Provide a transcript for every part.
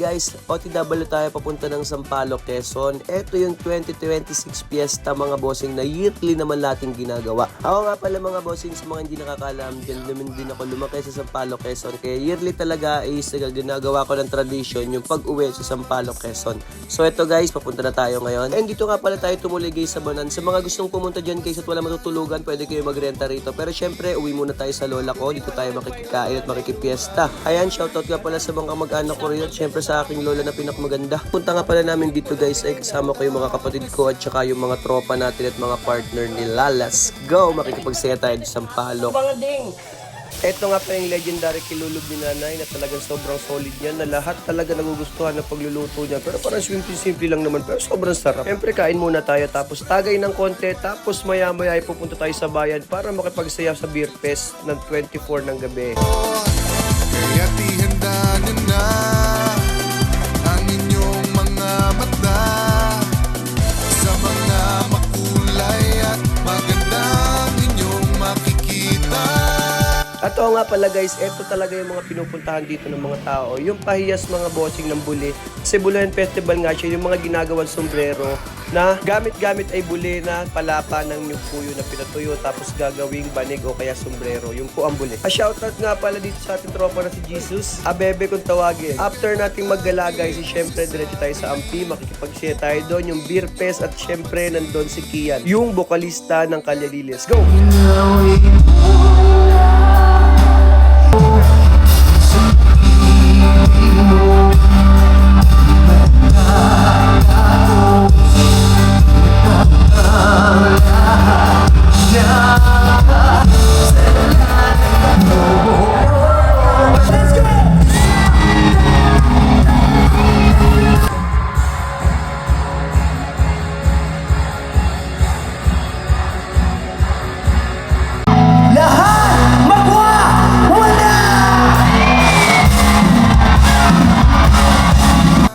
guys, OTW tayo papunta ng Sampaloc, Quezon. Ito yung 2026 Fiesta mga bossing na yearly naman natin ginagawa. Ako nga pala mga bossing, sa mga hindi nakakaalam dyan, din ako lumaki sa Sampaloc, Quezon. Kaya yearly talaga is ginagawa ko ng tradition yung pag-uwi sa Sampaloc, Quezon. So ito guys, papunta na tayo ngayon. And dito nga pala tayo tumuloy guys sa Banan. Sa mga gustong pumunta dyan guys at wala matutulugan, pwede kayo magrenta rito. Pero syempre, uwi muna tayo sa lola ko. Dito tayo makikikain at makikipiesta. Ayan, shoutout nga pala sa mga mag-anak ko rin. Siyempre sa aking lola na pinakamaganda. Punta nga pala namin dito guys ay kasama ko yung mga kapatid ko at saka yung mga tropa natin at mga partner nila. Let's go! Makikipagsaya tayo sa Sampaloc. Ito nga pa yung legendary kilulog ni nanay na talagang sobrang solid niya na lahat talaga nagugustuhan ng pagluluto niya. Pero parang simple lang naman pero sobrang sarap. Siyempre kain muna tayo tapos tagay ng konti tapos maya-maya ay pupunta tayo sa bayan para makipagsaya sa beer fest ng 24 ng gabi. Kaya tihanda nyo na ang inyong mga mata sa mga makulay at magandang inyong makikita. At oo nga pala guys, ito talaga yung mga pinupuntahan dito ng mga tao. Yung pahiyas mga bossing ng buli. Kasi Bulayan Festival nga siya, yung mga ginagawang sombrero na gamit-gamit ay buli na palapa ng yung puyo na pinatuyo tapos gagawing banig o kaya sombrero. Yung po ang buli. A shoutout nga pala dito sa ating tropa na si Jesus. Abebe kung tawagin. After nating maggala guys, syempre diretso tayo sa Ampi. Makikipag-share tayo doon. Yung beer fest at syempre nandun si Kian. Yung bokalista ng Kalyalili. Let's go!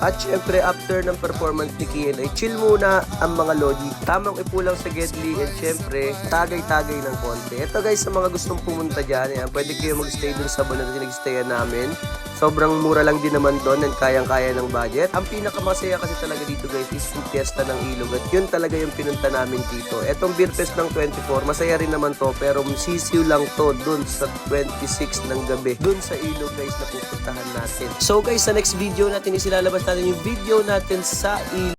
At syempre, after ng performance ni Kian ay chill muna ang mga lodi. Tamang ipulang sa Gedli and syempre, tagay-tagay ng konti. Ito guys, sa mga gustong pumunta dyan, yan, pwede kayo mag-stay dun sa Banan na nag-stayan namin. Sobrang mura lang din naman doon and kayang-kaya ng budget. Ang pinakamasaya kasi talaga dito guys is yung fiesta ng Ilog at yun talaga yung pinunta namin dito. Etong beer fest ng 24, masaya rin naman to pero sisiw lang to dun sa 26 ng gabi. Dun sa Ilog guys na pupuntahan natin. So guys, sa next video natin isilalabas natin yung video natin sa Ilog.